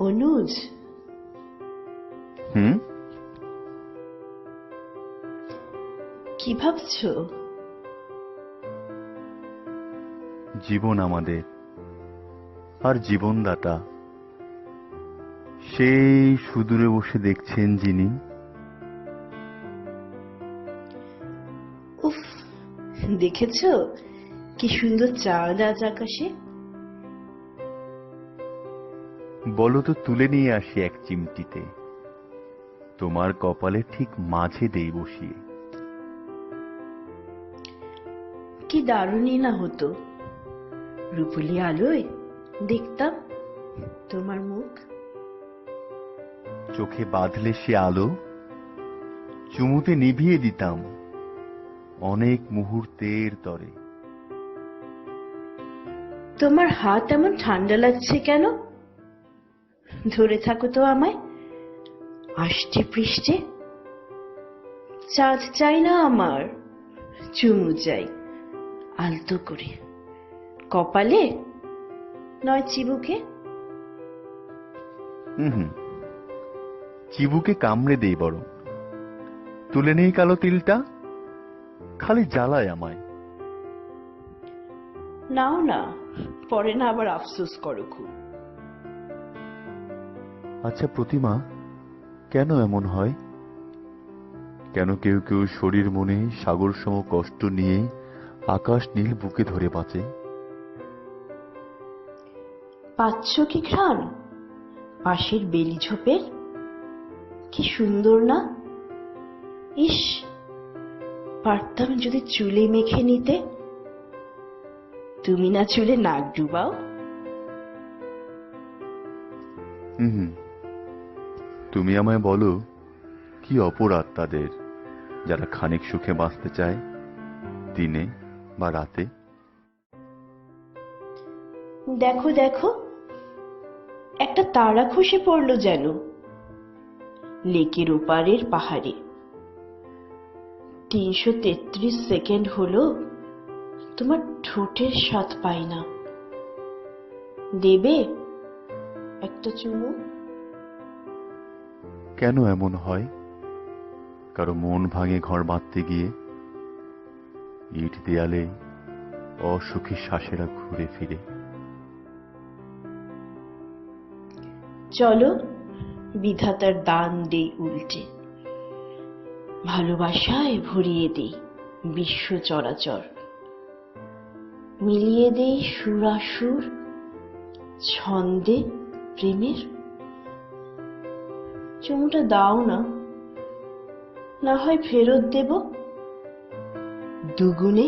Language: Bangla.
অনুজ, কি ভাবছো? জীবন আমাদের, আর জীবনদাতা সেই সুদূরে বসে দেখছেন যিনি। উফ, দেখেছো কি সুন্দর চাঁদ আজ আকাশে? বলো তো তুলে নিয়ে আসি এক চিমটিতে, তোমার কপালে ঠিক মাঝে দেই বসিয়ে। কি দারুণই না হতো রূপলি আলোয় দেখতাম তোমার মুখ। চোখে বাঁধলে সে আলো চুমুতে নিভিয়ে দিতাম অনেক মুহূর্তের তরে। তোমার হাত এমন ঠান্ডা লাগছে কেন? ধরে থাকো তো আমায় আষ্টে পৃষ্ঠে। চাঁদ চাই না আমার, চুমু চাই আলতো করে, কপালে নয় চিবুকে। হুম, চিবুকে কামড়ে দেই বরং, তুলে নেই কালো তিলটা, খালি জ্বালায় আমায়। নাও না, পরে না আবার আফসোস করো খুব। আচ্ছা প্রতিমা, কেন এমন হয়? কেন কেউ কেউ শরীর মনে সাগর সম কষ্ট নিয়ে আকাশ নীল বুকে ধরে বাঁচে? পাচ্ছ কি ঘ্রাণ পাশের বেলি ঝোপের? কি সুন্দর না? ইস, পারতাম যদি চুলে মেখে নিতে। তুমি না চুলে নাক ডুবাও? হুম, তুমি আমায় বলো, কি অপরাধ তাদের যারা খানিক সুখে বাঁচতে চায়, দিনে বা রাতে? দেখো দেখো, একটা তারা খসে পড়লো যেন লেকের ওপারের পাহাড়ে। ৩৩৩ সেকেন্ড হলো তোমার ঠোঁটের স্বাদ পাই না। দেবে একটা চুমু? কেন এমন হয়? কারো মন ভাঙে ঘর বাঁধতে গিয়ে, ইট দেয়ালে অসুখী শ্বাসেরা ঘুরে ফিরে। চলো বিধাতার দান দেই উল্টে, ভালোবাসায় ভরিয়ে দেই বিশ্ব চরাচর, মিলিয়ে দেই সুরাসুর ছন্দে প্রেমের। চুমুটা দাও না, না হয় ফেরত দেব দুগুণে।